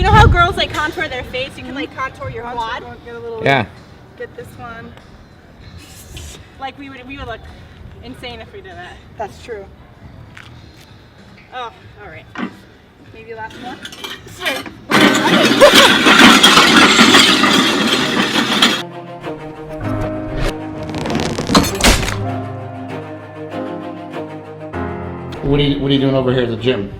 You know how girls like contour their face? You can like contour your quad. Yeah. Get this one. Like we would look insane if we did that. That's true. Oh, all right. Maybe last one. Sorry. What are you doing over here at the gym?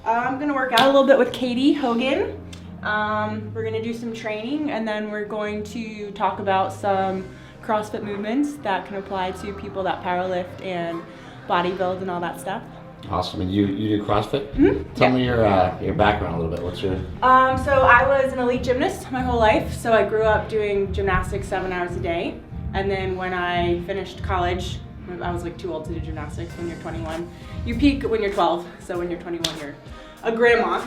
I'm gonna work out a little bit with Katie Hogan. We're gonna do some training, and then we're going to talk about some CrossFit movements that can apply to people that powerlift and bodybuild and all that stuff. Awesome. And you do CrossFit? Mm-hmm. Tell me your background a little bit. What's your? So I was an elite gymnast my whole life. So I grew up doing gymnastics 7 hours a day, and then when I finished college, I was like too old to do gymnastics. When you're 21, you peak when you're 12. So when you're 21, you're a grandma.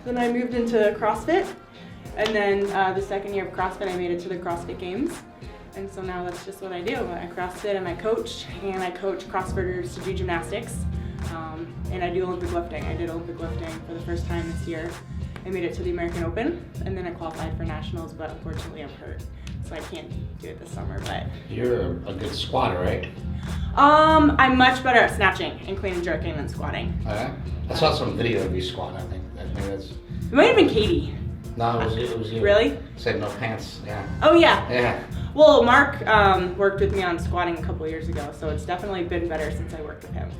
Then I moved into CrossFit, and then the second year of CrossFit, I made it to the CrossFit Games. And so now that's just what I do. I CrossFit and I coach CrossFitters to do gymnastics. And I do Olympic lifting. I did Olympic lifting for the first time this year. I made it to the American Open, and then I qualified for nationals, but unfortunately I'm hurt, so I can't do it this summer. But You're a good squatter, right? I'm much better at snatching and clean and jerking than squatting. Oh, yeah? I saw some video of you squatting. I think that's. It might have been Katie. No, it was you. Really? Said no pants. Yeah. Oh yeah. Yeah. Well, Mark worked with me on squatting a couple years ago, so it's definitely been better since I worked with him.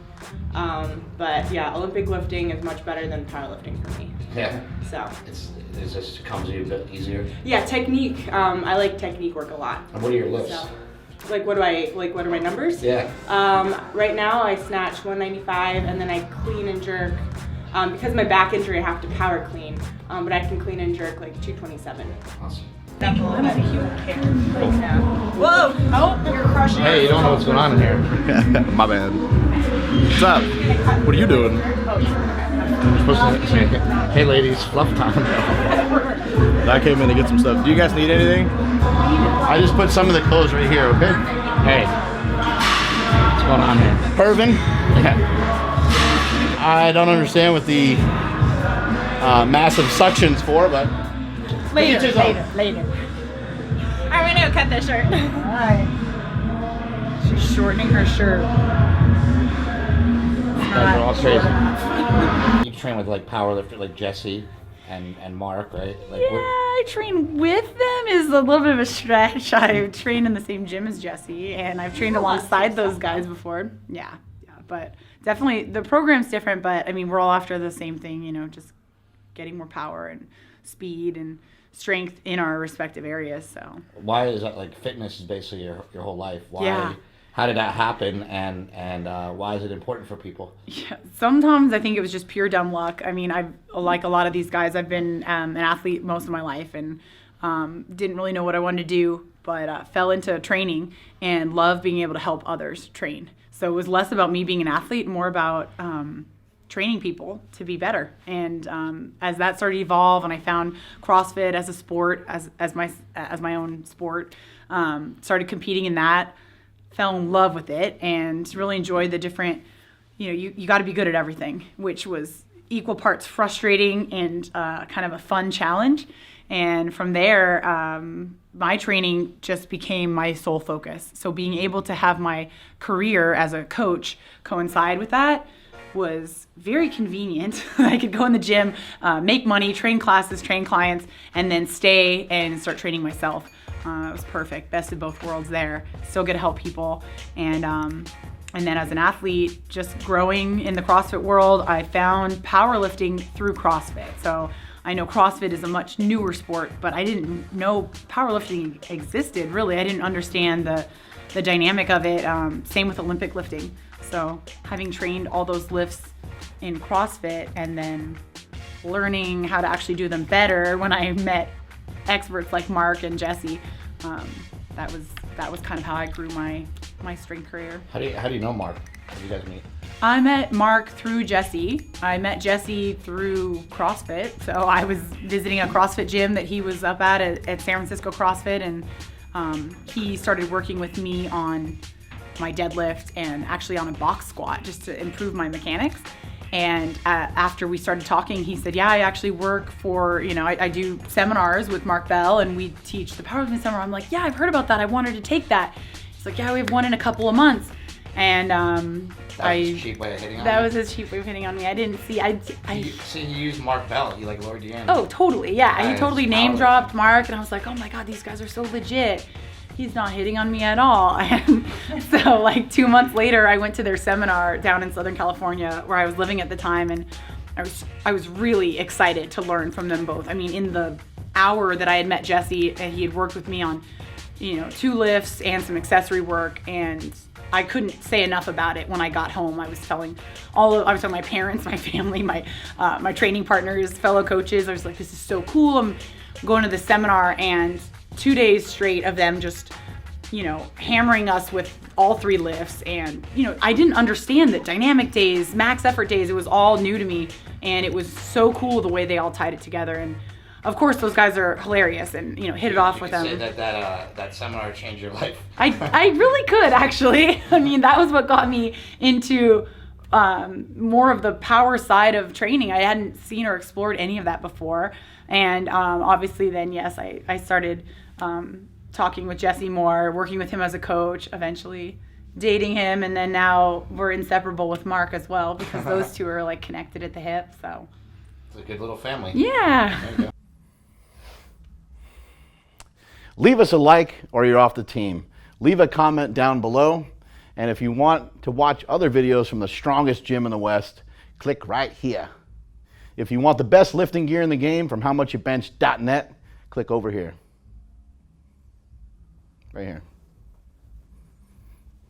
But yeah, Olympic lifting is much better than powerlifting for me. Yeah. So. It just comes to you a bit easier. Yeah, technique. I like technique work a lot. And what are your lifts? So, what are my numbers? Yeah. Right now I snatch 195, and then I clean and jerk. Because of my back injury, I have to power clean, but I can clean and jerk like 227. Awesome. I'm at a human care right now. Whoa! Oh, you're crushing. Hey, you don't know what's going on in here. My bad. What's up? What are you doing? You're supposed to say, hey ladies, fluff time. I came in to get some stuff. Do you guys need anything? I just put some of the clothes right here, okay? Hey. What's going on here? Irvin? Yeah. I don't understand what the massive suction's for, but Later. I'm gonna go cut this shirt. Alright. She's shortening her shirt. You guys are all crazy. You train with like powerlifters like Jesse and Mark, right? Like, Yeah, I train with them is a little bit of a stretch. I've trained in the same gym as Jesse, and I've trained alongside those guys before. Yeah, but definitely the program's different, but I mean, we're all after the same thing, you know, just getting more power and speed and strength in our respective areas. So why is that? Like, fitness is basically your whole life. Why? Yeah. How did that happen, and why is it important for people? yeah, sometimes I think it was just pure dumb luck. I mean, I've like a lot of these guys, I've been an athlete most of my life, and didn't really know what I wanted to do, but fell into training and loved being able to help others train. So it was less about me being an athlete, more about training people to be better. And as that started to evolve, and I found CrossFit as a sport, as my own sport, started competing in that, fell in love with it, and really enjoyed the different, you got to be good at everything, which was equal parts frustrating and kind of a fun challenge. And from there, my training just became my sole focus. So being able to have my career as a coach coincide with that was very convenient. I could go in the gym, make money, train classes, train clients, and then stay and start training myself. It was perfect, best of both worlds there. Still get to help people. And then as an athlete, just growing in the CrossFit world, I found powerlifting through CrossFit. So I know CrossFit is a much newer sport, but I didn't know powerlifting existed, really. I didn't understand the dynamic of it. Same with Olympic lifting. So having trained all those lifts in CrossFit and then learning how to actually do them better when I met experts like Mark and Jesse, that was kind of how I grew my strength career. How do you know Mark? How did you guys meet? I met Mark through Jesse. I met Jesse through CrossFit. So I was visiting a CrossFit gym that he was up at San Francisco CrossFit, and he started working with me on my deadlift and actually on a box squat just to improve my mechanics. And after we started talking, he said, yeah, I actually work for, I do seminars with Mark Bell, and we teach the Power Lifting Seminar. I'm like, yeah, I've heard about that. I wanted to take that. He's like, yeah, we have one in a couple of months. And that was his cheap way of hitting on that me. was his cheap way of hitting on me. I didn't see. He used Mark Bell. He like lured you in. Oh, totally. Yeah, he totally name power. dropped Mark, and I was like, oh my God, these guys are so legit. He's not hitting on me at all. And so like 2 months later, I went to their seminar down in Southern California where I was living at the time, and I was really excited to learn from them both. I mean, in the hour that I had met Jesse, and he had worked with me on, 2 lifts and some accessory work, and I couldn't say enough about it when I got home. I was telling my parents, my family, my training partners, fellow coaches. I was like, this is so cool. I'm going to this seminar, and 2 days straight of them just, hammering us with all 3 lifts. And, I didn't understand that dynamic days, max effort days, it was all new to me. And it was so cool the way they all tied it together. And of course, those guys are hilarious, and, hit it off with them. You could say that seminar changed your life. I really could, actually. I mean, that was what got me into more of the power side of training. I hadn't seen or explored any of that before. And obviously then, yes, I started talking with Jesse more, working with him as a coach, eventually dating him, and then now we're inseparable with Mark as well, because those two are like connected at the hip. So it's a good little family. Yeah. There you go. Leave us a like or you're off the team. Leave a comment down below. And if you want to watch other videos from the strongest gym in the West, click right here. If you want the best lifting gear in the game from howmuchyoubench.net, click over here. Right here.